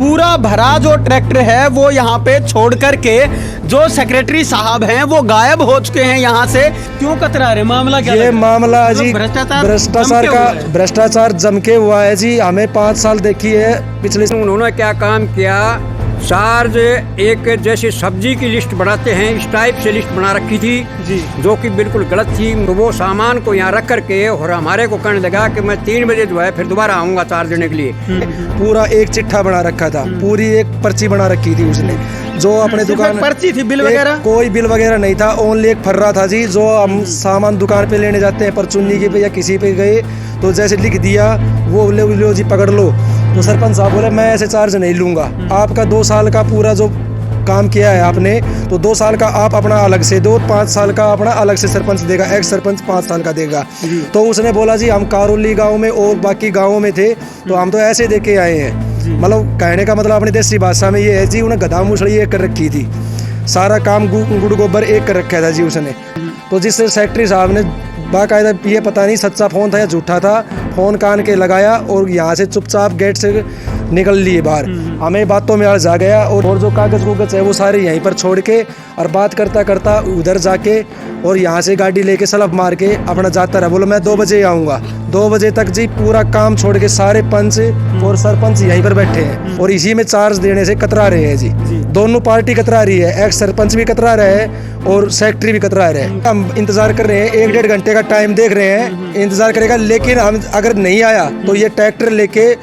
पूरा भरा जो ट्रैक्टर है वो यहाँ पे छोड़ करके जो सेक्रेटरी साहब हैं वो गायब हो चुके हैं यहाँ से। क्यों कतरा रहे, मामला क्या? ये मामला जी भ्रष्टाचार जम के हुआ है जी। हमें 5 साल देखी है पिछले। उन्होंने क्या काम किया, चार्ज एक जैसे सब्जी की लिस्ट बनाते हैं इस टाइप से लिस्ट बना रखी थी जी, जो कि बिल्कुल गलत थी। तो वो सामान को यहाँ रख करके और हमारे को कहने लगा कि मैं 3 बजे जो है फिर दोबारा आऊंगा चार्ज देने के लिए। पूरा एक चिट्ठा बना रखा था, पूरी एक पर्ची बना रखी थी उसने, जो अपने दुकान पर्ची थी, बिल वगैरह कोई बिल वगैरह नहीं था, ओनली एक फर्रा था जी। जो हम सामान दुकान पे लेने जाते हैं परचुन्नी के पे या किसी पे गए तो जैसे लिख दिया वो लो जी पकड़ लो। तो सरपंच साहब बोले मैं ऐसे चार्ज नहीं लूँगा, आपका 2 साल का पूरा जो काम किया है आपने तो 2 साल का आप अपना अलग से दो, 5 साल का अपना अलग से सरपंच देगा, एक्स सरपंच 5 साल का देगा। तो उसने बोला जी हम कारोली गांव में और बाकी गांवों में थे तो हम तो ऐसे दे के आए हैं। मतलब कहने का मतलब अपनी देसी भाषा में ये है जी, उन्हें गधा मुसड़ी एक कर रखी थी, सारा काम गुड़ गोबर एक कर रखा था जी उसने। तो जिससे सेक्रेटरी साहब ने बाकायदा ये पता नहीं सच्चा फ़ोन था या झूठा था, फ़ोन कान के लगाया और यहाँ से चुपचाप गेट से निकल लिए बाहर। हमें बातों में जा गया और जो कागज़ वुगज है वो सारे यहीं पर छोड़ के और बात करता करता उधर जाके और यहाँ से गाड़ी लेके सलफ मार के अपना जाता रहा। बोलो मैं 2 बजे आऊँगा। 2 बजे तक जी पूरा काम छोड़ के सारे पंच और सरपंच यहीं पर बैठे हैं और इसी में चार्ज देने से कतरा रहे हैं जी। दोनों पार्टी कतरा रही है, एक्स सरपंच भी कतरा रहे हैं और सेक्रेटरी भी कतरा रहे हैं। हम इंतजार कर रहे हैं, 1-1.5 घंटे का टाइम देख रहे हैं, इंतजार करेगा। लेकिन हम अगर नहीं आया तो ये ट्रैक्टर लेके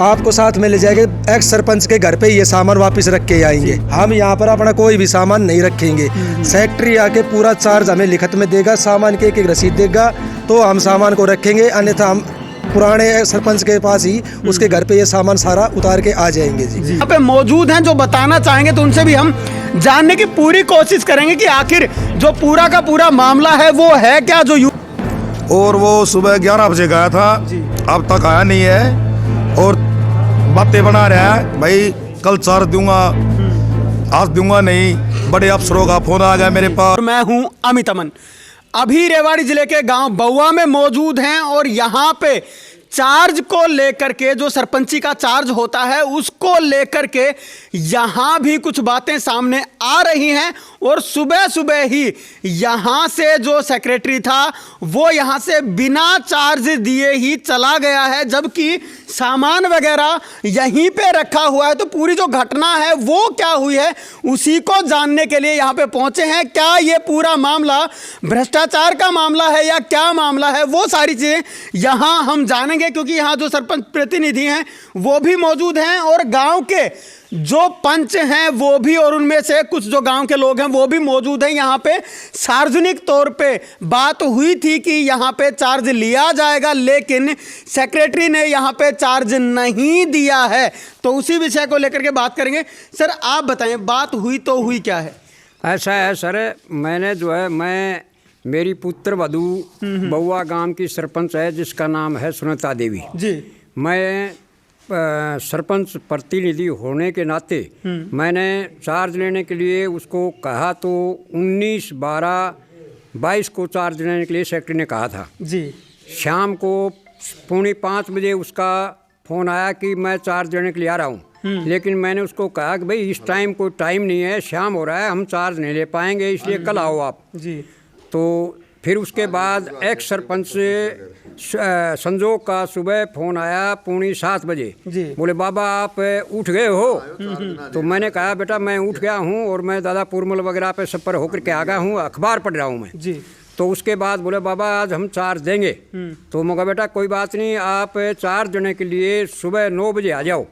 आपको साथ में ले जाएंगे, एक्स सरपंच के घर पे ये सामान वापस रख के आएंगे। हम यहाँ पर अपना कोई भी सामान नहीं रखेंगे। सेक्रेटरी आके पूरा चार्ज हमें लिखत में देगा, सामान के एक रसीद देगा तो हम सामान को रखेंगे, अन्यथा हम पुराने सरपंच के पास ही उसके घर पे ये सामान सारा उतार के आ जाएंगे जी। यहाँ पे मौजूद हैं जो बताना चाहेंगे तो उनसे भी हम जानने की पूरी कोशिश करेंगे कि आखिर जो पूरा का पूरा मामला है वो है क्या। जो और वो सुबह 11 बजे गया था, अब तक आया नहीं है और बातें बना रहा है भाई कल चार्ज दूंगा, आज दूंगा नहीं। बड़े अफसरों का फोन आ गया मेरे पास। मैं हूं अमित अमन, अभी रेवाड़ी जिले के गांव बउआ में मौजूद हैं और यहां पे चार्ज को लेकर के जो सरपंची का चार्ज होता है उसको लेकर के यहाँ भी कुछ बातें सामने आ रही हैं। और सुबह सुबह ही यहाँ से जो सेक्रेटरी था वो यहाँ से बिना चार्ज दिए ही चला गया है, जबकि सामान वगैरह यहीं पे रखा हुआ है। तो पूरी जो घटना है वो क्या हुई है उसी को जानने के लिए यहाँ पे पहुँचे हैं। क्या ये पूरा मामला भ्रष्टाचार का मामला है या क्या मामला है, वो सारी चीज़ें यहाँ हम जानेंगे, क्योंकि यहाँ जो सरपंच प्रतिनिधि हैं वो भी मौजूद हैं और गांव के जो पंच हैं वो भी, और उनमें से कुछ जो गांव के लोग हैं वो भी मौजूद हैं। यहाँ पे सार्वजनिक तौर पे बात हुई थी कि यहाँ पे चार्ज लिया जाएगा, लेकिन सेक्रेटरी ने यहाँ पे चार्ज नहीं दिया है। तो उसी विषय को लेकर के बात करेंगे। सर आप बताएं, बात हुई तो हुई क्या है? ऐसा है सर, मैंने जो है मेरी पुत्र वधू बउआ गांव की सरपंच है जिसका नाम है सुनीता देवी जी। मैं सरपंच प्रतिनिधि होने के नाते मैंने चार्ज लेने के लिए उसको कहा तो 19/12/22 को चार्ज लेने के लिए सेक्रेटरी ने कहा था जी। शाम को 4:45 बजे उसका फ़ोन आया कि मैं चार्ज लेने के लिए आ रहा हूँ। लेकिन मैंने उसको कहा कि भाई इस टाइम कोई टाइम नहीं है, शाम हो रहा है, हम चार्ज नहीं ले पाएंगे, इसलिए कल आओ आप जी। तो फिर उसके बाद एक्स सरपंच से संजोग का सुबह फ़ोन आया 6:45 बजे। बोले बाबा आप उठ गए हो? तो मैंने कहा बेटा मैं उठ गया हूँ और मैं दादा पुरमल वगैरह पे सब पर होकर के आ गया हूँ, अखबार पढ़ रहा हूँ मैं जी। तो उसके बाद बोले बाबा आज हम चार्ज देंगे। तो मैं कहा बेटा कोई बात नहीं, आप चार्ज देने के लिए सुबह 9 बजे आ जाओ।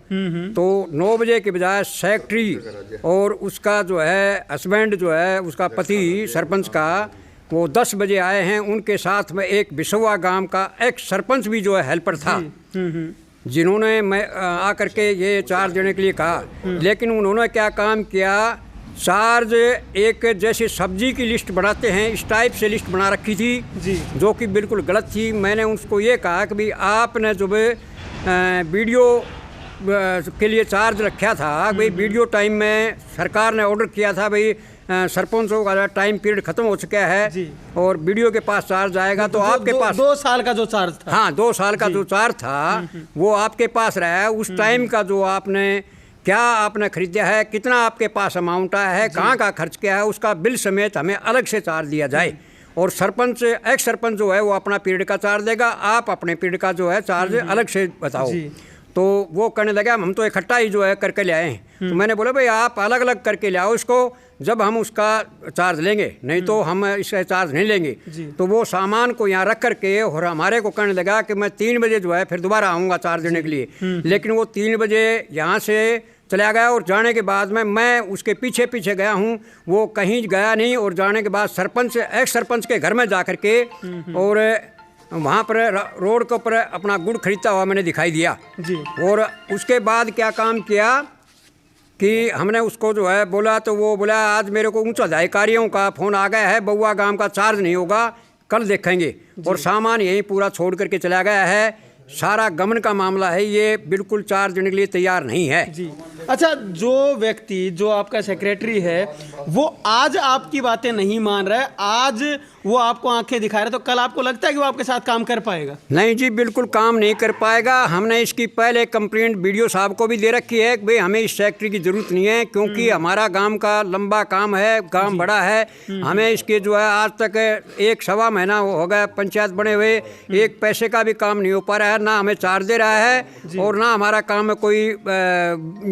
तो 9 बजे के बजाय सेक्रेटरी और उसका जो है हस्बैंड जो है उसका पति सरपंच का वो 10 बजे आए हैं। उनके साथ में एक बिसवा गांव का एक्स सरपंच भी जो है हेल्पर था, जिन्होंने मैं आकर के ये चार्ज देने के लिए कहा। लेकिन उन्होंने क्या काम किया, चार्ज एक जैसे सब्जी की लिस्ट बनाते हैं इस टाइप से लिस्ट बना रखी थी जी, जो कि बिल्कुल गलत थी। मैंने उसको ये कहा कि भाई आपने जो वीडियो के लिए चार्ज रखा था, भाई वीडियो टाइम में सरकार ने ऑर्डर किया था भाई सरपंचों का टाइम पीरियड खत्म हो चुका है और वीडियो के पास चार्ज आएगा तो आपके पास 2 साल का जो चार्ज था, हाँ 2 साल का जो चार्ज था वो आपके पास रहा है। उस टाइम का जो आपने क्या आपने खरीदा है, कितना आपके पास अमाउंट आया है, कहाँ का खर्च किया है, उसका बिल समेत हमें अलग से चार्ज दिया जाए। और सरपंच, एक्स सरपंच जो है वो अपना पीरियड का चार्ज देगा, आप अपने पीरियड का जो है चार्ज अलग से बताओ। तो वो कहने लगा हम तो इकट्ठा ही जो है करके ले आए हैं। तो मैंने बोला भाई आप अलग अलग करके ले आओ इसको, जब हम उसका चार्ज लेंगे, नहीं तो हम इसका चार्ज नहीं लेंगे। तो वो सामान को यहाँ रख करके और हमारे को कहने लगा कि मैं 3 बजे जो है फिर दोबारा आऊँगा चार्ज देने के लिए। लेकिन वो 3 बजे यहाँ से चला गया और जाने के बाद में मैं उसके पीछे पीछे गया हूँ, वो कहीं गया नहीं। और जाने के बाद सरपंच, एक्स सरपंच के घर में जा कर के और वहाँ पर रोड के ऊपर अपना गुड़ खरीदता हुआ मैंने दिखाई दिया जी। और उसके बाद क्या काम किया कि हमने उसको जो है बोला, तो वो बोला आज मेरे को उच्च अधिकारियों का फ़ोन आ गया है, बउआ गांव का चार्ज नहीं होगा, कल देखेंगे। और सामान यहीं पूरा छोड़ करके चला गया है। सारा गमन का मामला है, ये बिल्कुल चार्ज देने के लिए तैयार नहीं है जी। अच्छा, जो व्यक्ति, जो आपका सेक्रेटरी है, वो आज आपकी बातें नहीं मान रहा है, आज वो आपको आंखें दिखा रहा है, तो कल आपको लगता है कि वो आपके साथ काम कर पाएगा? नहीं जी, बिल्कुल काम नहीं कर पाएगा। हमने इसकी पहले कंप्लेंट BDO साहब को भी दे रखी है कि भाई हमें इस सेक्रेटरी की ज़रूरत नहीं है, क्योंकि हमारा गांव का लंबा काम है, काम बड़ा है। हमें इसके जो है आज तक 1 सवा महीना हो गया पंचायत बने हुए, एक पैसे का भी काम नहीं हो पा रहा है, ना हमें चार्ज दे रहा है और ना हमारा काम में कोई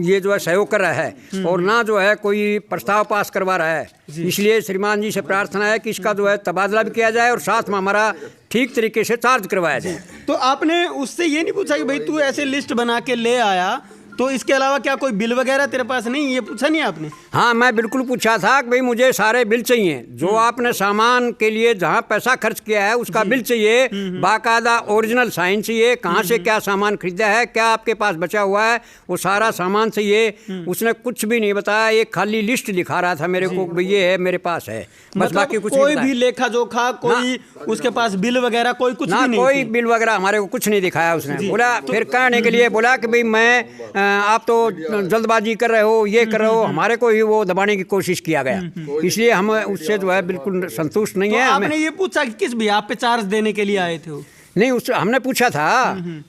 ये जो है सहयोग कर रहा है और ना जो है कोई प्रस्ताव पास करवा रहा है। इसलिए श्रीमान जी से प्रार्थना है कि इसका जो है तबादला भी किया जाए और साथ में हमारा ठीक तरीके से चार्ज करवाया जाए। तो आपने उससे ये नहीं पूछा कि भाई तू ऐसे लिस्ट बना के ले आया, तो इसके अलावा क्या कोई बिल वगैरह तेरे पास नहीं, ये पूछा नहीं आपने? हाँ, मैं बिल्कुल पूछा था कि भाई मुझे सारे बिल चाहिए, जो आपने सामान के लिए जहाँ पैसा खर्च किया है उसका बिल चाहिए, बाकायदा ओरिजिनल साइन चाहिए, कहाँ से क्या सामान खरीदा है, क्या आपके पास बचा हुआ है, वो सारा सामान चाहिए। उसने कुछ भी नहीं बताया, एक खाली लिस्ट दिखा रहा था मेरे को, भाई ये है मेरे पास है, बस बाकी कुछ कोई भी लेखा जोखा, कोई उसके पास बिल वगैरह कोई कुछ भी नहीं? कोई बिल वगैरह हमारे को कुछ नहीं दिखाया उसने। बोला फिर कहने के लिए बोला कि भाई मैं आप तो जल्दबाजी कर रहे हो, ये कर रहे हो, हमारे को ही वो दबाने की कोशिश किया गया। इसलिए हम उससे जो है बिल्कुल संतुष्ट नहीं है। आपने ये पूछा कि किस भी आप पे चार्ज देने के लिए आए थे? नहीं, उस हमने पूछा था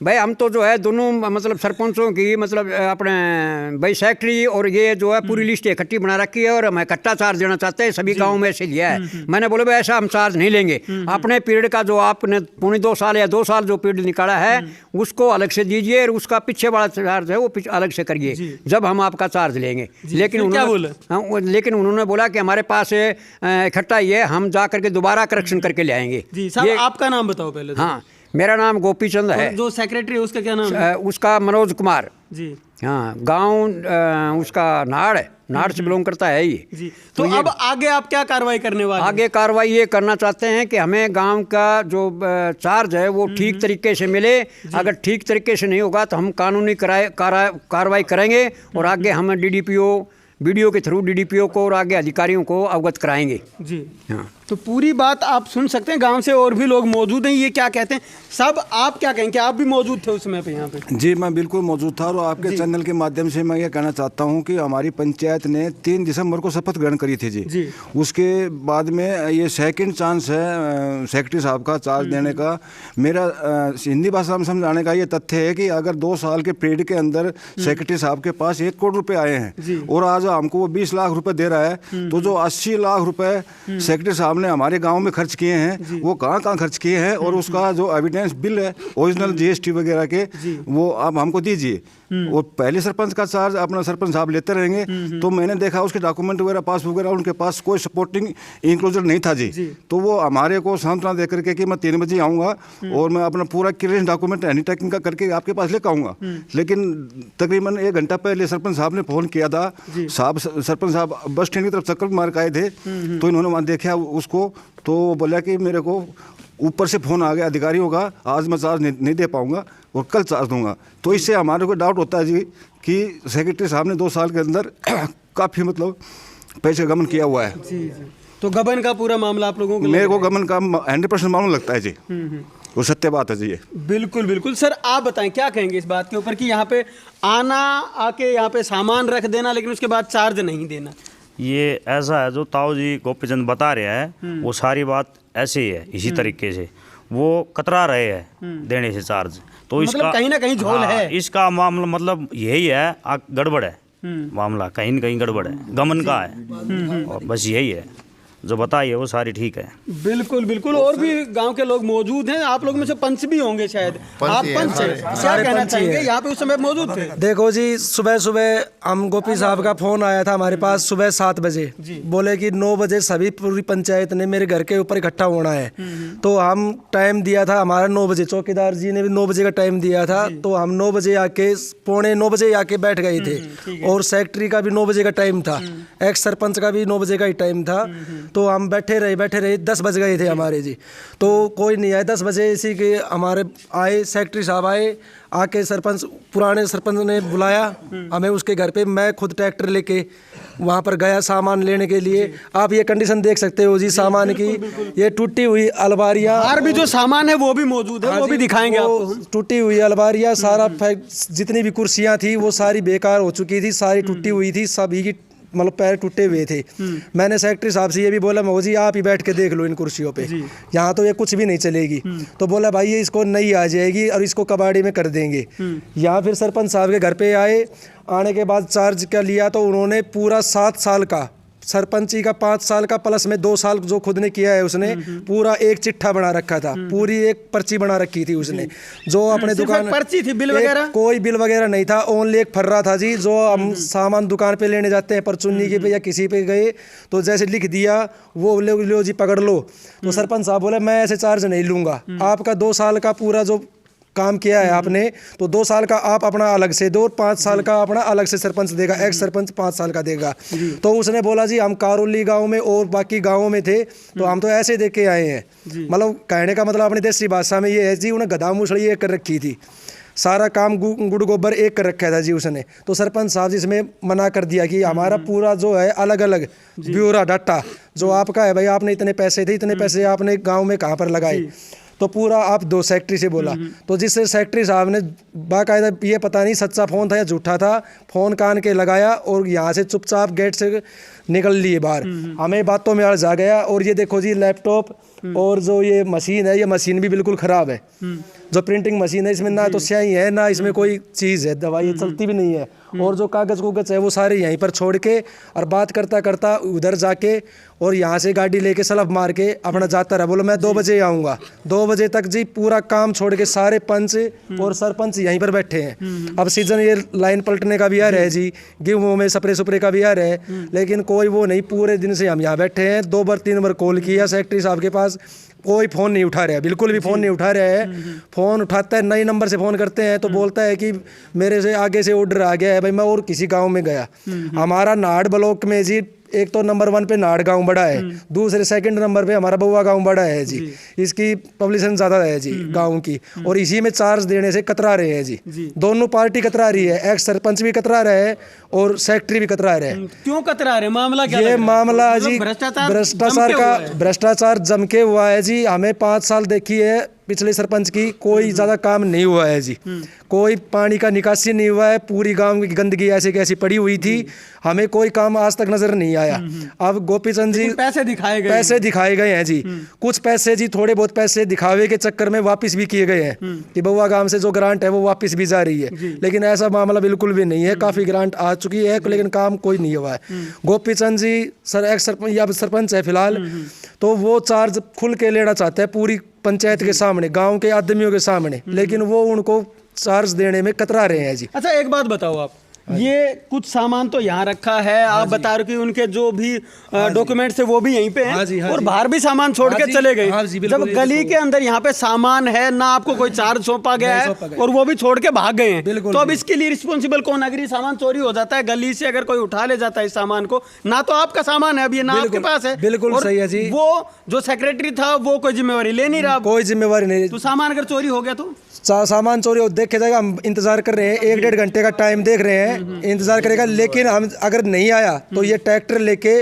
भाई हम तो जो है दोनों मतलब सरपंचों की मतलब अपने भाई सेक्रेटरी और ये जो है पूरी लिस्ट इकट्ठी बना रखी है और हम इकट्ठा चार्ज देना चाहते हैं, सभी गाँव में से लिया है। मैंने बोले भाई ऐसा हम चार्ज नहीं लेंगे, अपने पीरियड का जो आपने 2.25 साल या 2 साल जो पीरियड निकाला है उसको अलग से दीजिए और उसका पीछे वाला चार्ज है वो अलग से करिए, जब हम आपका चार्ज लेंगे। लेकिन उन्होंने बोला कि हमारे पास इकट्ठा ही है, हम जा करके दोबारा करेक्शन करके ले आएंगे। आपका नाम बताओ पहले। हाँ, मेरा नाम गोपीचंद है। जो सेक्रेटरी है उसका क्या नाम है? उसका मनोज कुमार जी। हाँ, गांव उसका नाड़ से बिलोंग करता है ये जी। तो अब आगे आप क्या कार्रवाई करने वाले? आगे कार्रवाई ये करना चाहते हैं कि हमें गांव का जो चार्ज है वो ठीक तरीके से मिले। अगर ठीक तरीके से नहीं होगा तो हम कानूनी कार्रवाई करेंगे और आगे हम BDO के थ्रू DDPO को और आगे अधिकारियों को अवगत कराएंगे जी। हाँ, तो पूरी बात आप सुन सकते हैं, गांव से और भी लोग मौजूद हैं, ये क्या कहते हैं सब, आप क्या कहेंगे? आप भी मौजूद थे उस समय पे यहाँ पे? जी, मैं बिल्कुल मौजूद था और आपके चैनल के माध्यम से मैं ये कहना चाहता हूँ कि हमारी पंचायत ने 3 दिसंबर को शपथ ग्रहण करी थी जी। उसके बाद में ये सेकंड चांस है सेक्रेटरी साहब का चार्ज देने का। मेरा हिंदी भाषा में समझाने का ये तथ्य है कि अगर 2 साल के पीरियड के अंदर सेक्रेटरी साहब के पास 1 करोड़ रुपए आए हैं और आज हमको वो 20 लाख रुपए दे रहा है, तो जो 80 लाख रुपए सेक्रेटरी साहब ने हमारे गांव में खर्च किए हैं वो कहाँ खर्च किए हैं और उसका जो एविडेंस बिल है ओरिजिनल GST वगैरह के वो आप हमको दीजिए। और पहले सरपंच का चार्ज अपना सरपंच साहब लेते रहेंगे, तो मैंने देखा उसके डॉक्यूमेंट वगैरह पासबुक वगैरह उनके पास कोई सपोर्टिंग इंक्लोजर नहीं था जी। तो वो हमारे को सांत्वना दे करके कि मैं 3 बजे आऊँगा और मैं अपना पूरा क्लियरेंस डॉक्यूमेंट हैंड टैकिंग का करके आपके पास लेकर आऊँगा। लेकिन तकरीबन 1 घंटा पहले सरपंच साहब ने फ़ोन किया था, सरपंच साहब बस स्टैंड की तरफ चक्कर मार के आए थे, तो इन्होंने वहाँ देखा उसको, तो बोला कि मेरे को ऊपर से फ़ोन आ गया अधिकारियों का, आज मैं चार्ज नहीं दे पाऊँगा और कल चार्ज दूंगा। तो इससे हमारे को डाउट होता है जी कि सेक्रेटरी साहब ने 2 साल के अंदर काफ़ी मतलब पैसे गबन किया हुआ है जी। तो गबन का पूरा मामला आप लोगों को? मेरे को गबन का 100% मालूम लगता है जी। वो सत्य बात है जी ये। बिल्कुल बिल्कुल। सर आप बताएं क्या कहेंगे इस बात के ऊपर कि यहाँ पे आके यहाँ पे सामान रख देना लेकिन उसके बाद चार्ज नहीं देना? ये ऐसा है जो ताऊ जी गोपीचंद बता रहे हैं वो सारी बात ऐसे ही है, इसी तरीके से वो कतरा रहे हैं देने से चार्ज। तो मतलब इसका कहीं ना कहीं झोल है। इसका मामला मतलब यही है, गड़बड़ है मामला कहीं न कहीं गड़बड़ है, गमन का है। और बस यही है जो बताइए वो सारी ठीक है। बिल्कुल बिल्कुल। और भी गांव के लोग मौजूद हैं, आप लोग में से पंच भी होंगे शायद। आप पंच हैं, क्या कहना चाहेंगे? यहाँ पे उस समय मौजूद थे? देखो जी, सुबह सुबह हम गोपी साहब का फोन आया था हमारे पास सुबह 7 बजे। बोले कि 9 बजे सभी पूरी पंचायत ने मेरे घर के ऊपर इकट्ठा होना है। तो हम टाइम दिया था हमारा 9 बजे, चौकीदार जी ने भी 9 बजे का टाइम दिया था। तो हम 9 बजे आके, 8:45 आके बैठ गए थे। और सेक्रेटरी का भी 9 बजे का टाइम था, एक्स सरपंच का भी 9 बजे का ही टाइम था। तो हम बैठे रहे 10 बज गए थे हमारे जी। तो कोई नहीं आया। 10 बजे इसी के हमारे आए, सेक्रेटरी साहब आए, आके सरपंच, पुराने सरपंच ने बुलाया हमें उसके घर पे। मैं खुद ट्रैक्टर लेके वहाँ पर गया सामान लेने के लिए। आप ये कंडीशन देख सकते हो जी सामान की, ये टूटी हुई अलमारियाँ, बाहर भी जो सामान है वो भी मौजूद है, वो भी दिखाएंगे आपको। टूटी हुई अलमारियाँ, सारा जितनी भी कुर्सियाँ थी वो सारी बेकार हो चुकी थी, सारी टूटी हुई थी, सभी की मतलब पैर टूटे हुए थे। मैंने सेक्रेटरी साहब से ये भी बोला, मो जी आप ही बैठ के देख लो इन कुर्सियों पे, यहाँ तो ये कुछ भी नहीं चलेगी। तो बोला भाई ये इसको नई आ जाएगी और इसको कबाड़ी में कर देंगे। यहाँ फिर सरपंच साहब के घर पे आए, आने के बाद चार्ज का लिया तो उन्होंने पूरा 7 साल का, सरपंची का 5 साल का प्लस में 2 साल जो खुद ने किया है उसने, पूरा एक चिट्ठा बना रखा था, पूरी एक पर्ची बना रखी थी उसने। जो अपने दुकान पर्ची थी, बिल वगैरह कोई बिल वगैरह नहीं था, ओनली एक फर्रा था जी। जो हम सामान दुकान पे लेने जाते हैं परचुन्नी के पे या किसी पे गए तो जैसे लिख दिया वो लो जी पकड़ लो। तो सरपंच साहब बोले मैं ऐसे चार्ज नहीं लूंगा, आपका 2 साल का पूरा जो काम किया है आपने तो 2 साल का आप अपना अलग से दो, 5 साल का अपना अलग से सरपंच देगा, एक्स सरपंच 5 साल का देगा। तो उसने बोला जी हम कारोली गांव में और बाकी गांवों में थे तो हम तो ऐसे देख के आए हैं। मतलब कहने का मतलब अपनी देसी भाषा में ये है जी, उन्हें गधा मुसड़ी एक कर रखी थी, सारा काम गुड़ गोबर एक कर रखा था जी उसने। तो सरपंच साहब जी इसमें मना कर दिया कि हमारा पूरा जो है अलग अलग ब्यूरा डाटा जो आपका है, भाई आपने इतने पैसे थे, इतने पैसे आपने गाँव में कहाँ पर लगाए, तो पूरा आप दो। सेक्रेटरी से बोला तो जिससे सेक्रेटरी साहब ने बाकायदा, ये पता नहीं सच्चा फ़ोन था या झूठा था, फ़ोन कान के लगाया और यहाँ से चुपचाप गेट से निकल लिए बाहर। हमें बातों में अड़ गया। और ये देखो जी लैपटॉप और जो ये मशीन है, ये मशीन भी बिल्कुल ख़राब है। जो प्रिंटिंग मशीन है इसमें ना तो स्याही है ना इसमें कोई चीज़ है, दवाई चलती भी नहीं है। और जो कागज़ कुगज़ है वो सारे यहीं पर छोड़ के और बात करता करता उधर जाके और यहाँ से गाड़ी लेके सलफ मार के अपना जाता रहा। बोलो मैं 2 बजे आऊँगा, 2 बजे तक जी पूरा काम छोड़ के सारे पंच और सरपंच यहीं पर बैठे हैं। अब सीजन ये लाइन पलटने का भी आ रहा है जी, गेहूँ में स्प्रे सुप्रे का भी आ रहा है, लेकिन कोई वो नहीं। पूरे दिन से हम यहाँ बैठे हैं, 2 बार 3 बार कॉल किया सेक्रेटरी साहब के पास, कोई फ़ोन नहीं उठा रहा है, बिल्कुल भी फ़ोन नहीं उठा रहा है। फ़ोन उठाता है नए नंबर से फ़ोन करते हैं तो बोलता है कि मेरे से आगे से ऑर्डर आ गया है, भाई मैं और किसी गांव में गया। हमारा नाड़ ब्लॉक में जी एक तो नंबर 1 पे नाड़ गांव बड़ा है, दूसरे सेकंड नंबर पे हमारा बउआ गांव बड़ा है जी। इसकी पॉपुलेशन ज़्यादा है जी गांव की, और इसी में चार्ज देने से कतरा रहे हैं जी। दोनों पार्टी कतरा रही है, एक्स सरपंच भी कतरा रहे हैं और सेक्रेटरी भी कतरा रहे हैं। क्यों कतरा रहे? मामला क्या? ये मामला जी भ्रष्टाचार भ्रष्टाचार जम के हुआ है जी। हमें 5 साल देखी है पिछले सरपंच की, कोई ज़्यादा काम नहीं हुआ है जी। कोई पानी का निकासी नहीं हुआ है, पूरी गांव की गंदगी ऐसे कैसी पड़ी हुई थी, हमें कोई काम आज तक नजर नहीं आया। अब गोपीचंद जी पैसे दिखाए गए हैं जी, कुछ पैसे जी थोड़े बहुत पैसे दिखावे के चक्कर में वापस भी किए गए हैं कि बउआ गांव से जो ग्रांट है वो वापस भी जा रही है, लेकिन ऐसा मामला बिल्कुल भी नहीं है। काफ़ी ग्रांट आ चुकी है लेकिन काम कोई नहीं हुआ है। गोपीचंद जी एक्स सरपंच है फिलहाल, तो वो चार्ज खुल के लेना चाहते हैं पूरी पंचायत के सामने, गांव के आदमियों के सामने, लेकिन वो उनको चार्ज देने में कतरा रहे हैं जी। अच्छा एक बात बताओ आप, ये कुछ सामान तो यहाँ रखा है, आप बता रहे हो कि उनके जो भी डॉक्यूमेंट्स है वो भी यहीं पे हैं, और बाहर भी सामान छोड़ के चले गए। जब गली के अंदर यहाँ पे सामान है ना, आपको कोई चार्ज सौंपा गया है और वो भी छोड़ के भाग गए हैं, तो अब इसके लिए रिस्पॉन्सिबल कौन? अगर ये सामान चोरी हो जाता है गली से, अगर कोई उठा ले जाता है इस सामान को, ना तो आपका सामान है अब ये, ना आपके पास है। बिल्कुल सही है जी। वो जो सेक्रेटरी था वो कोई जिम्मेवारी ले नहीं रहा, कोई जिम्मेवारी नहीं। तो सामान अगर चोरी हो गया तो सामान चोरी हो देखे जाएगा। हम इंतजार कर रहे हैं, 1-1.5 घंटे का टाइम देख रहे हैं, इंतजार करेगा, लेकिन हम अगर नहीं आया तो ये ट्रैक्टर लेके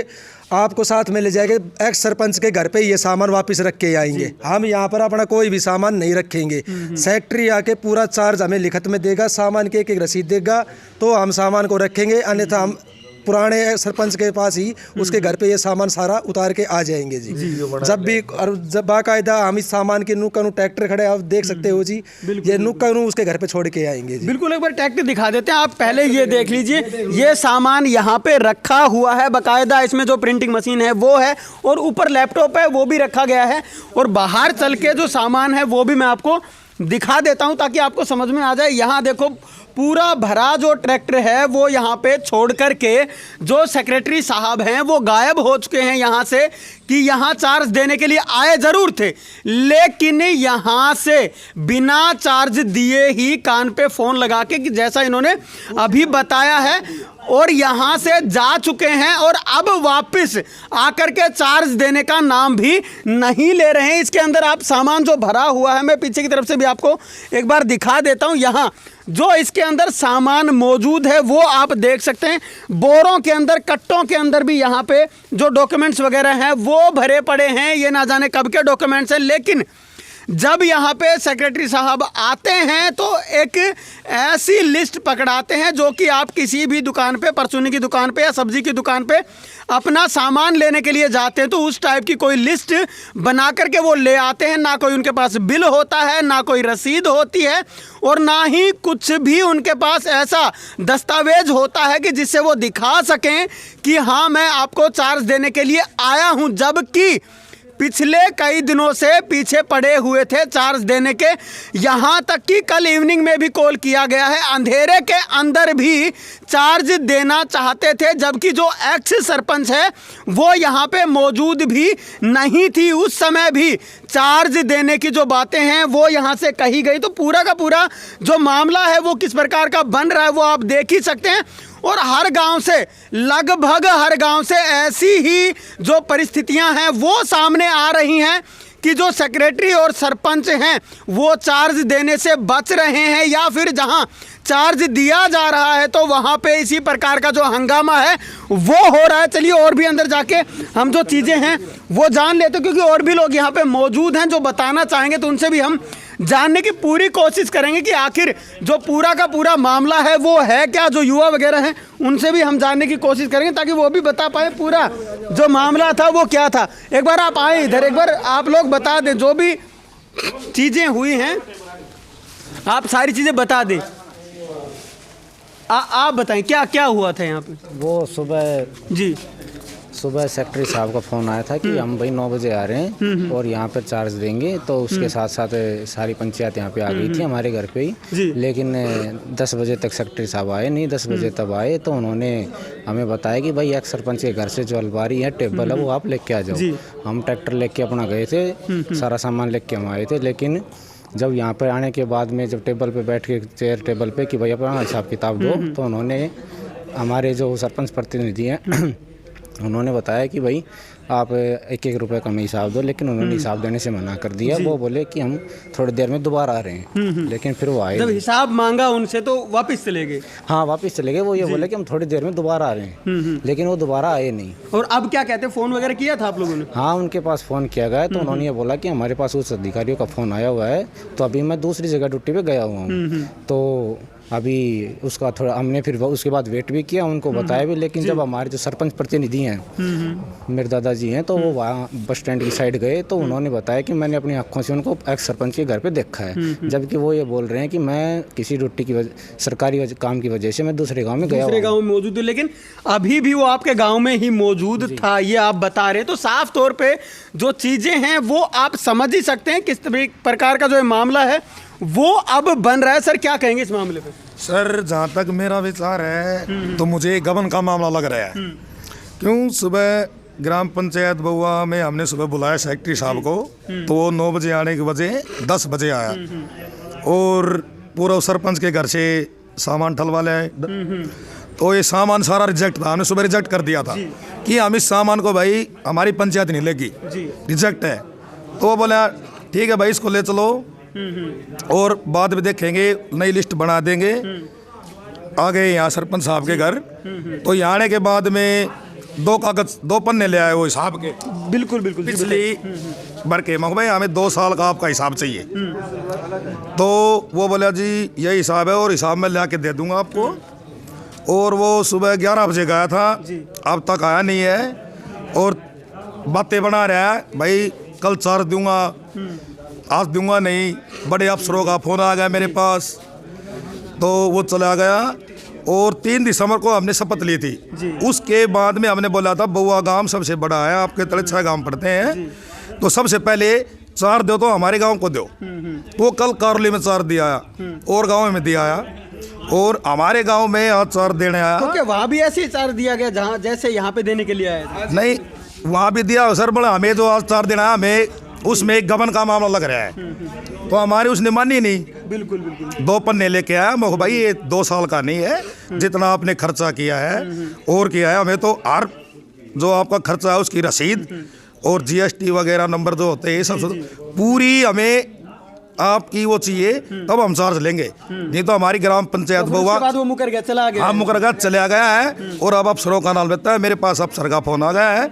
आपको साथ में ले जाएंगे, एक्स सरपंच के घर पे ये सामान वापस रख के आएंगे। हम यहाँ पर अपना कोई भी सामान नहीं रखेंगे। सेक्रेटरी आके पूरा चार्ज हमें लिखत में देगा, सामान की एक रसीद देगा तो हम सामान को रखेंगे, अन्यथा हम पुराने सरपंच के पास ही उसके घर पे ये सामान सारा उतार के आ जाएंगे जी। जब भी और जब बाकायदा हम इस सामान के नुक्का ट्रैक्टर खड़े आप देख सकते हो जी, ये नुक्का उसके घर पे छोड़ के आएंगे जी। बिल्कुल, एक बार ट्रैक्टर दिखा देते हैं। आप पहले ये देख लीजिए, ये सामान यहाँ पे रखा हुआ है बाकायदा, इसमें जो प्रिंटिंग मशीन है वो है और ऊपर लैपटॉप है वो भी रखा गया है, और बाहर चल के जो सामान है वो भी मैं आपको दिखा देता हूं ताकि आपको समझ में आ जाए। यहाँ देखो पूरा भरा जो ट्रैक्टर है वो यहाँ पे छोड़ कर के जो सेक्रेटरी साहब हैं वो गायब हो चुके हैं यहाँ से, कि यहाँ चार्ज देने के लिए आए ज़रूर थे लेकिन यहाँ से बिना चार्ज दिए ही कान पे फ़ोन लगा के, कि जैसा इन्होंने अभी बताया है, और यहाँ से जा चुके हैं और अब वापस आकर के चार्ज देने का नाम भी नहीं ले रहे हैं। इसके अंदर आप सामान जो भरा हुआ है, मैं पीछे की तरफ से भी आपको एक बार दिखा देता हूँ। यहाँ जो इसके अंदर सामान मौजूद है वो आप देख सकते हैं, बोरों के अंदर, कट्टों के अंदर भी यहाँ पे जो डॉक्यूमेंट्स वगैरह हैं वो भरे पड़े हैं। ये ना जाने कब के डॉक्यूमेंट्स हैं, लेकिन जब यहाँ पे सेक्रेटरी साहब आते हैं तो एक ऐसी लिस्ट पकड़ाते हैं जो कि आप किसी भी दुकान पे, परचूनी की दुकान पे या सब्जी की दुकान पे अपना सामान लेने के लिए जाते हैं तो उस टाइप की कोई लिस्ट बना करके वो ले आते हैं। ना कोई उनके पास बिल होता है, ना कोई रसीद होती है, और ना ही कुछ भी उनके पास ऐसा दस्तावेज होता है कि जिससे वो दिखा सकें कि हाँ मैं आपको चार्ज देने के लिए आया हूँ, जबकि पिछले कई दिनों से पीछे पड़े हुए थे चार्ज देने के। यहाँ तक कि कल इवनिंग में भी कॉल किया गया है, अंधेरे के अंदर भी चार्ज देना चाहते थे, जबकि जो एक्स सरपंच है वो यहाँ पे मौजूद भी नहीं थी। उस समय भी चार्ज देने की जो बातें हैं वो यहाँ से कही गई। तो पूरा का पूरा जो मामला है वो किस प्रकार का बन रहा है वो आप देख ही सकते हैं, और हर गांव से, लगभग हर गांव से ऐसी ही जो परिस्थितियां हैं वो सामने आ रही हैं कि जो सेक्रेटरी और सरपंच हैं वो चार्ज देने से बच रहे हैं, या फिर जहां चार्ज दिया जा रहा है तो वहां पे इसी प्रकार का जो हंगामा है वो हो रहा है। चलिए और भी अंदर जाके हम जो चीज़ें हैं वो जान लेते हैं, क्योंकि और भी लोग यहाँ पे मौजूद हैं जो बताना चाहेंगे, तो उनसे भी हम जानने की पूरी कोशिश करेंगे कि आखिर जो पूरा का पूरा मामला है वो है क्या। जो युवा वगैरह हैं उनसे भी हम जानने की कोशिश करेंगे ताकि वो भी बता पाए पूरा जो मामला था वो क्या था। एक बार आप आए इधर, एक बार आप लोग बता दें जो भी चीज़ें हुई हैं, आप सारी चीज़ें बता दें। आप बताएं क्या क्या हुआ था यहाँ पे। वो सुबह सेक्रेटरी साहब का फ़ोन आया था कि हम भाई 9 बजे आ रहे हैं और यहाँ पर चार्ज देंगे, तो उसके साथ साथ सारी पंचायत यहाँ पे आ गई थी हमारे घर पे ही। लेकिन 10 बजे तक सेक्रेटरी साहब आए नहीं। 10 बजे तब आए तो उन्होंने हमें बताया कि भाई एक सरपंच के घर से जो अलमारी है, टेबल है, वो आप लेके आ जाओ। हम ट्रैक्टर लेके अपना गए थे, सारा सामान लेके हम आए थे। लेकिन जब यहाँ पर आने के बाद में जब टेबल पे बैठ के, चेयर टेबल पे कि भाई अपना हिसाब किताब दो, तो उन्होंने, हमारे जो सरपंच प्रतिनिधि हैं उन्होंने बताया कि भाई आप 1-1 रुपये का हिसाब दो, लेकिन उन्होंने हिसाब देने से मना कर दिया। वो बोले कि हम थोड़ी देर में दोबारा आ रहे हैं। लेकिन फिर वो आए, जब हिसाब मांगा उनसे तो वापस चले गए। हाँ, वापस चले गए। वो ये बोले कि हम थोड़ी देर में दोबारा आ रहे हैं, लेकिन वो दोबारा आए नहीं। और अब क्या कहते हैं, फ़ोन वगैरह किया था आप लोगों ने? हाँ, उनके पास फ़ोन किया गया, तो उन्होंने ये बोला कि हमारे पास उस अधिकारियों का फ़ोन आया हुआ है, तो अभी मैं दूसरी जगह ड्यूटी पे गया हुआ हूँ। तो अभी उसका थोड़ा हमने फिर उसके बाद वेट भी किया, उनको बताया भी। लेकिन जब हमारे जो सरपंच प्रतिनिधि हैं, मेरे दादाजी हैं, तो वो वहाँ बस स्टैंड की साइड गए, तो उन्होंने बताया कि मैंने अपनी आंखों से उनको एक्स सरपंच के घर पे देखा है। जबकि वो ये बोल रहे हैं कि मैं किसी ड्यूटी की सरकारी काम की वजह से मैं दूसरे गाँव में गया, दूसरे गाँव में मौजूद हूँ। लेकिन अभी भी वो आपके गाँव में ही मौजूद था, ये आप बता रहे हैं। तो साफ तौर पर जो चीज़ें हैं वो आप समझ ही सकते हैं किस प्रकार का जो मामला है वो अब बन रहा है। सर क्या कहेंगे इस मामले पे? सर जहाँ तक मेरा विचार है तो मुझे गबन का मामला लग रहा है। क्यों, सुबह ग्राम पंचायत बउआ में हमने सुबह बुलाया सेक्रेटरी साहब को, तो वो 9 बजे आने के बजाय 10 बजे आया, और पूरा सरपंच के घर से सामान ठलवा लाए। तो ये सामान सारा रिजेक्ट था, हमने सुबह रिजेक्ट कर दिया था कि हम इस सामान को भाई हमारी पंचायत नहीं लेगी, रिजेक्ट है। तो वो बोला ठीक है भाई इसको ले चलो और बाद में देखेंगे, नई लिस्ट बना देंगे। आ गए यहाँ सरपंच साहब के घर, तो यहाँ आने के बाद में 2 कागज 2 पन्ने ले आए वो हिसाब के, बिल्कुल बिल्कुल पिछली भर के। मैं भाई हमें 2 साल का आपका हिसाब चाहिए। तो वो बोला जी यही हिसाब है और हिसाब मैं ला के दे दूंगा आपको। और वो सुबह 11 बजे गया था, अब तक आया नहीं है और बातें बना रहा है भाई कल चार्ज दूंगा, आज दूंगा नहीं। बड़े अफसरों का फ़ोन आ गया मेरे पास, तो वो चला गया। और 3 दिसंबर को हमने शपथ ली थी। उसके बाद में हमने बोला था बउआ गांव सबसे बड़ा है, आपके तले 6 गांव पड़ते हैं, तो सबसे पहले चार दो तो हमारे गांव को दो। वो कल करौली में चार दिया आया और गांव में दिया आया और हमारे गांव में आज चार देने आया। तो क्या वहाँ भी ऐसे ही चार्ज दिया गया जहाँ जैसे यहाँ पे देने के लिए आया था? नहीं, वहाँ भी दिया सर, बड़ा हमें जो आज चार देना है, हमें उसमें एक गबन का मामला लग रहा है, तो हमारी उसने मानी नहीं। बिल्कुल बिल्कुल। 2 पन्ने लेके आया, मैं भाई ये 2 साल का नहीं है, जितना आपने खर्चा किया है और किया है, हमें तो हर जो आपका खर्चा है उसकी रसीद और जीएसटी वगैरह नंबर जो होते हैं ये सब पूरी हमें आपकी वो चाहिए, तब हम चार्ज लेंगे। नहीं तो हमारी ग्राम पंचायत उसके बाद वो मुकर गया, चला गया। हाँ, मुकर गया, चला गया है। और अब अफसरों का नाम लेता है, मेरे पास अफसर का फोन आ गया है,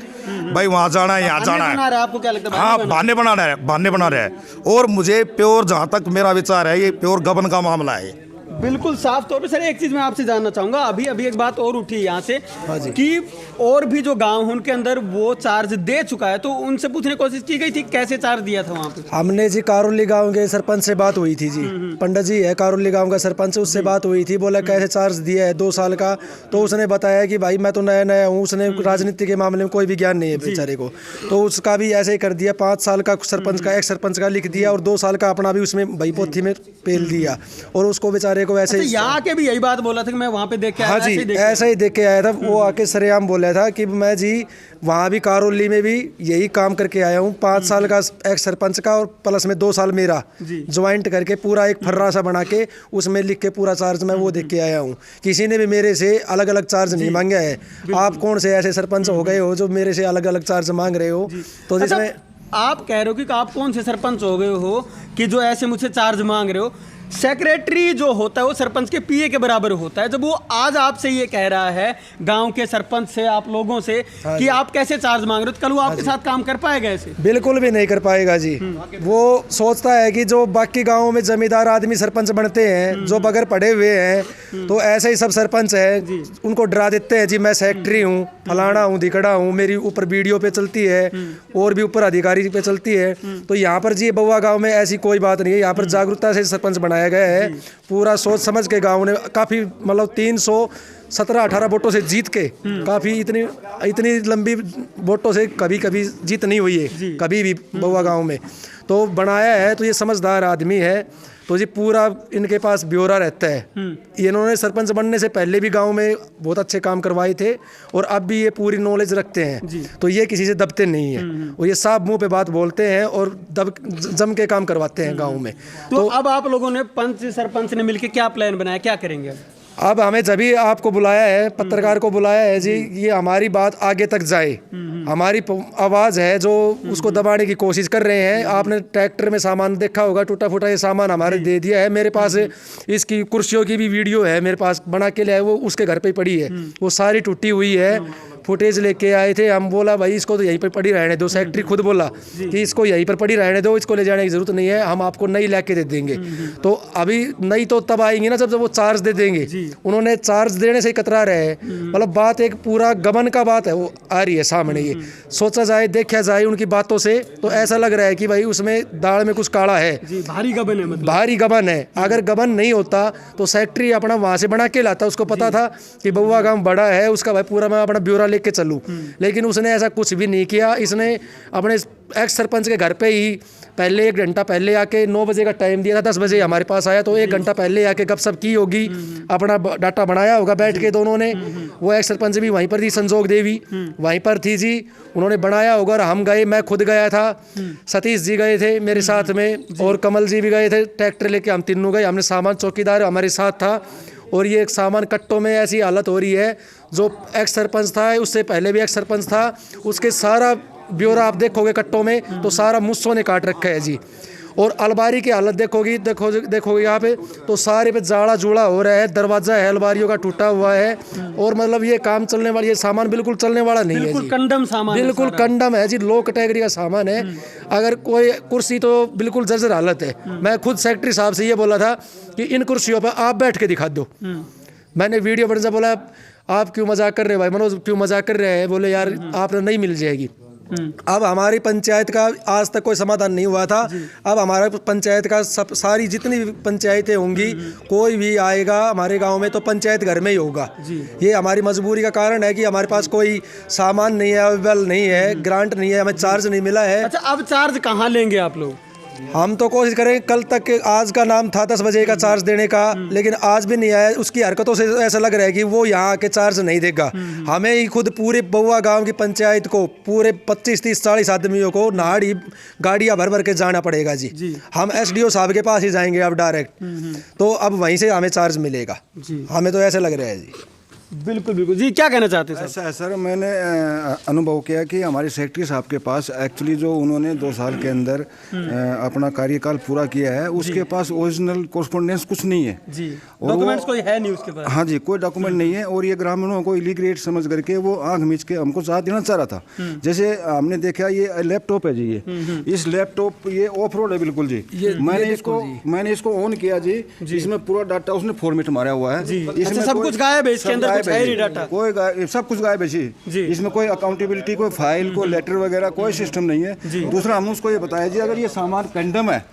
भाई वहाँ जाना है, यहाँ जाना है। आपको क्या लगता है? हाँ, बहाने बना रहा है। और मुझे प्योर, जहाँ तक मेरा विचार है, ये प्योर गबन का मामला है। बिल्कुल साफ तौर पे। सर एक चीज मैं आपसे जानना चाहूंगा, अभी एक बात और उठी यहाँ से कि और भी जो गांव हैं उनके अंदर वो चार्ज दे चुका है, तो उनसे पूछने की कोशिश की गई थी कैसे चार्ज दिया था वहाँ पे? हमने जी करौली गांव के सरपंच से बात हुई थी जी, पंडित जी है करौली गांव का सरपंच, उससे बात हुई थी, बोला कैसे चार्ज दिया है 2 साल का। तो उसने बताया कि भाई मैं तो नया हूँ, उसने राजनीति के मामले में कोई भी ज्ञान नहीं है बेचारे को, तो उसका भी ऐसे ही कर दिया। 5 साल का सरपंच का, एक सरपंच का लिख दिया और 2 साल का अपना भी उसमें भाई पोथी में पेल दिया और उसको बेचारे को ऐसे यहाँ के भी यही बात बोला था कि मैं वहाँ पे देख के आया। हाँ जी, ऐसा ही देख के आया था। वो आके सरेआम बोला था कि मैं जी वहाँ भी करौली में भी यही काम करके आया हूँ, 5 साल का एक सरपंच का और प्लस में 2 साल मेरा ज्वाइंट करके पूरा एक फर्रा सा बना के उसमें लिख के पूरा चार्ज मैं वो देख के आया हूँ। किसी ने भी मेरे से अलग अलग चार्ज नहीं मांगा है। आप कौन से ऐसे सरपंच हो गए हो जो मेरे से अलग अलग चार्ज मांग रहे हो? तो जिसमें आप कह रहे हो कि आप कौन से सरपंच हो गए हो कि जो ऐसे मुझसे चार्ज मांग रहे हो? सेक्रेटरी जो होता है वो सरपंच के पीए के बराबर होता है। जब वो आज आपसे ये कह रहा है गांव के सरपंच से, आप लोगों से कि आप कैसे चार्ज मांग रहे हो, तो कल वो आपके साथ काम कर पाएगा ऐसे? बिल्कुल भी नहीं कर पाएगा जी। वो सोचता है कि जो बाकी गांवों में जमींदार आदमी सरपंच बनते हैं, जो बगैर पढ़े हुए हैं, तो ऐसे ही सब सरपंच है, उनको डरा देते हैं जी मैं सेक्रेटरी हूँ, फलाना हूँ, धिकड़ा हूँ, मेरी ऊपर वीडियो पे चलती है और भी ऊपर अधिकारी पे चलती है। तो यहाँ पर जी बउआ गाँव में ऐसी कोई बात नहीं है। यहाँ पर जागरूकता से सरपंच बनाया गया है, पूरा सोच समझ के गांव ने काफी मतलब 317-18 वोटों से जीत के, काफी इतनी लंबी वोटों से कभी कभी जीत नहीं हुई है कभी भी बउआ गांव में, तो बनाया है। तो ये समझदार आदमी है, तो जी पूरा इनके पास ब्यौरा रहता है। इन्होंने सरपंच बनने से पहले भी गांव में बहुत अच्छे काम करवाए थे और अब भी ये पूरी नॉलेज रखते हैं, तो ये किसी से दबते नहीं है और ये साफ मुंह पे बात बोलते हैं और जम के काम करवाते हैं गांव में। तो अब आप लोगों ने पंच सरपंच ने मिलकर क्या प्लान बनाया, क्या करेंगे? अब हमें जब भी आपको बुलाया है, पत्रकार को बुलाया है जी, ये हमारी बात आगे तक जाए, हमारी आवाज़ है जो उसको दबाने की कोशिश कर रहे हैं। आपने ट्रैक्टर में सामान देखा होगा, टूटा फूटा ये सामान हमारे दे दिया है। मेरे पास इसकी कुर्सियों की भी वीडियो है, मेरे पास बना के ले आए, वो उसके घर पे पड़ी है, वो सारी टूटी हुई है। फुटेज लेके आए थे हम, बोला भाई इसको तो यहीं पर पड़ी रहने दो। सेक्रेटरी खुद बोला कि इसको यहीं पर पड़ी रहने दो, इसको ले जाने की जरूरत नहीं है, हम आपको नई लेके दे देंगे। तो अभी नई तो तब आएंगे ना जब वो चार्ज दे देंगे। उन्होंने चार्ज देने से कतरा रहे हैं, मतलब बात एक पूरा गबन का बात है, वो आ रही है सामने। ये सोचा जाए, देखा जाए उनकी बातों से तो ऐसा लग रहा है कि भाई उसमें दाल में कुछ काला है, भारी गबन है, मतलब भारी गबन है। अगर गबन नहीं होता तो सेक्रेटरी अपना वहाँ से बना के लाता, उसको पता था कि बउआ गाँव बड़ा है, उसका भाई पूरा मैं अपना ब्यौरा लेके चलूं। लेकिन उसने ऐसा कुछ भी नहीं किया। इसने अपने एक्स सरपंच के घर पे ही पहले 1 घंटा पहले आके 9 बजे का टाइम दिया था, 10 बजे हमारे पास आया, तो 1 घंटा पहले आके गपशप की होगी, अपना डाटा बनाया होगा बैठ के दोनों ने। वो एक्स सरपंच भी वहीं पर थी, संजोग देवी वहीं पर थी जी, उन्होंने बनाया होगा। और हम गए, मैं खुद गया था, सतीश जी गए थे मेरे साथ में और कमल जी भी गए थे, ट्रैक्टर लेके हम तीनों गए। हमने सामान, चौकीदार हमारे साथ था और ये सामान कट्टों में ऐसी हालत हो रही है। जो एक्स सरपंच था, उससे पहले भी एक्स सरपंच था, उसके सारा ब्यौरा आप देखोगे कट्टों में तो सारा मुस्सों ने काट रखा है जी। और अलमारी की हालत देखोगे यहाँ पे तो सारे पे जाड़ा जूड़ा हो रहा है, दरवाजा है अलमारियों का टूटा हुआ है। और मतलब ये काम चलने वाला, ये सामान बिल्कुल चलने वाला नहीं है जी, कंडम सामान, बिल्कुल कंडम है जी, लो कैटेगरी का सामान है। अगर कोई कुर्सी तो बिल्कुल जर्जर हालत है। मैं खुद सेक्रेटरी साहब से ये बोला था कि इन कुर्सियों पर आप बैठ के दिखा दो, मैंने वीडियो बन बोला आप क्यों मजाक कर रहे हो भाई, मनोज क्यों मजाक कर रहे हैं, बोले यार आप नहीं मिल जाएगी। अब हमारी पंचायत का आज तक कोई समाधान नहीं हुआ था। अब हमारा पंचायत का सब सारी जितनी भी पंचायतें होंगी, कोई भी आएगा हमारे गांव में तो पंचायत घर में ही होगा। ये हमारी मजबूरी का कारण है कि हमारे पास कोई सामान नहीं है, अवेलेबल नहीं है, ग्रांट नहीं है, हमें चार्ज नहीं मिला है। अच्छा, अब चार्ज कहाँ लेंगे आप लोग? हम तो कोशिश करेंगे, कल तक आज का नाम था 10 बजे का चार्ज देने का, लेकिन आज भी नहीं आया। उसकी हरकतों से ऐसा लग रहा है कि वो यहाँ आके चार्ज नहीं देगा। हमें ही खुद पूरे बउआ गांव की पंचायत को पूरे 25-30-40 आदमियों को नाड़ी गाड़ियाँ भर भर के जाना पड़ेगा जी। हम SDO साहब के पास ही जाएंगे अब डायरेक्ट, तो अब वहीं से हमें चार्ज मिलेगा। हमें तो ऐसा लग रहा है जी। बिल्कुल बिल्कुल जी, क्या कहना चाहते हैं ऐसा है सर, मैंने अनुभव किया कि हमारे सेक्रेटरी साहब के पास एक्चुअली जो उन्होंने 2 साल के अंदर अपना कार्यकाल पूरा किया है, उसके पास ओरिजिनल कोरस्पोंडेंस कुछ नहीं है जी, डॉक्यूमेंट्स कोई है नहीं उसके पास। हाँ जी, कोई डॉक्यूमेंट नहीं है। और ये ग्रामीणों को इलीगरेट समझ करके वो आंख मीच के हमको साथ देना चाह रहा था। जैसे हमने देखा ये लैपटॉप है जी, ये इस लैपटॉप ये ऑफ रोड है बिल्कुल जी। मैंने इसको ऑन किया जी, इसमें पूरा डाटा उसने फॉर्मेट मारा हुआ है। इसमें सब कुछ गायब है, इसके अंदर डाटा कोई सब कुछ गायब है जी। इसमें कोई अकाउंटेबिलिटी, कोई फाइल, कोई लेटर वगैरह कोई सिस्टम नहीं है। दूसरा हमने उसको ये बताया जी, अगर ये सामान कंडम है,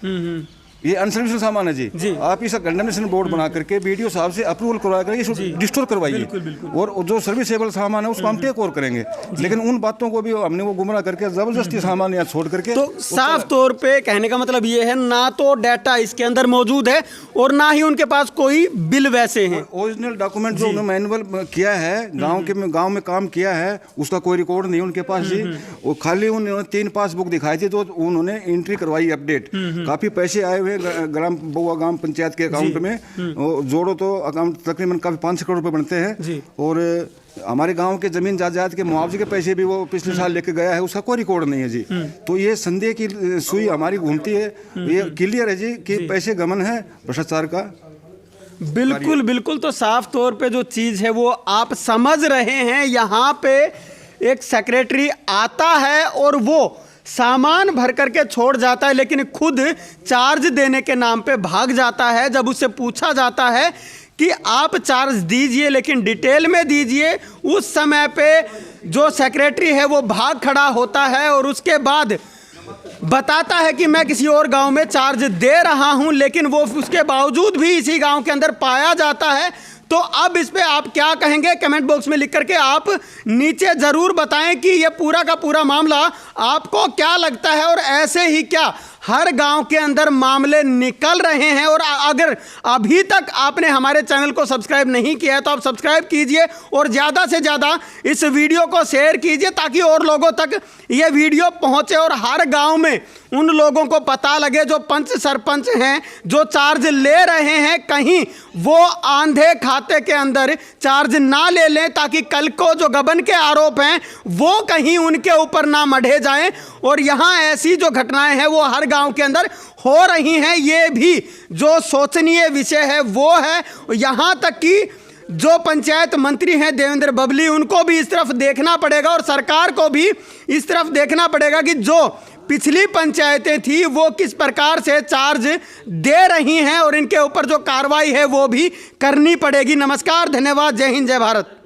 ये अनसर्विसेबल सामान है जी, आप इसका कंडेमनेशन बोर्ड बना करके BDO साहब से अप्रूवल करवा करके इसको डिस्टोर करवाइए, और जो सर्विसेबल सामान है उसको हम टेक ओवर करेंगे। लेकिन उन बातों को भी हमने वो गुमराह करके जबरदस्ती सामान यहाँ छोड़ करके। तो साफ तौर पे कहने का मतलब ये है, ना तो डाटा इसके अंदर मौजूद है और ना ही उनके पास कोई बिल वैसे हैं। ओरिजिनल डॉक्यूमेंट जो उन्होंने मैनुअल किया है, गाँव में काम किया है, उसका कोई रिकॉर्ड नहीं उनके पास जी। वो खाली उन्होंने 3 पासबुक दिखाई थी, तो उन्होंने एंट्री करवाई अपडेट। काफ़ी पैसे आए ग्राम बउआ ग्राम पंचायत के अकाउंट में, जोड़ो तो अकाउंट तकरीबन काफी 5 करोड़ रुपए बनते हैं। और हमारे गांव के जमीन जायदाद के मुआवजे के पैसे भी वो पिछले साल लेके गया है, उसका कोई रिकॉर्ड नहीं है जी। तो ये संदेह की सुई हमारी घूमती है, ये क्लियर है जी कि पैसे गमन है भ्रष्टाचार का। बिल्कुल बिल्कुल, तो साफ तौर पे जो चीज़ है वो आप समझ रहे हैं। यहाँ पे एक सेक्रेटरी आता है और वो सामान भर करके छोड़ जाता है, लेकिन खुद चार्ज देने के नाम पे भाग जाता है। जब उससे पूछा जाता है कि आप चार्ज दीजिए लेकिन डिटेल में दीजिए, उस समय पे जो सेक्रेटरी है वो भाग खड़ा होता है और उसके बाद बताता है कि मैं किसी और गांव में चार्ज दे रहा हूं, लेकिन वो उसके बावजूद भी इसी गांव के अंदर पाया जाता है। तो अब इस पे आप क्या कहेंगे, कमेंट बॉक्स में लिख करके आप नीचे ज़रूर बताएं कि ये पूरा का पूरा मामला आपको क्या लगता है। और ऐसे ही क्या हर गांव के अंदर मामले निकल रहे हैं। और अगर अभी तक आपने हमारे चैनल को सब्सक्राइब नहीं किया है तो आप सब्सक्राइब कीजिए और ज़्यादा से ज़्यादा इस वीडियो को शेयर कीजिए, ताकि और लोगों तक ये वीडियो पहुंचे और हर गांव में उन लोगों को पता लगे जो पंच सरपंच हैं, जो चार्ज ले रहे हैं, कहीं वो आंधे खाते के अंदर चार्ज ना ले लें, ताकि कल को जो गबन के आरोप हैं वो कहीं उनके ऊपर ना मढ़े जाएं। और यहाँ ऐसी जो घटनाएं हैं वो हर गांव के अंदर हो रही हैं। ये भी जो सोचनीय विषय है वो है। यहाँ तक कि जो पंचायत मंत्री हैं देवेंद्र बबली, उनको भी इस तरफ देखना पड़ेगा और सरकार को भी इस तरफ देखना पड़ेगा कि जो पिछली पंचायतें थी वो किस प्रकार से चार्ज दे रही हैं और इनके ऊपर जो कार्रवाई है वो भी करनी पड़ेगी। नमस्कार, धन्यवाद, जय हिंद, जय भारत।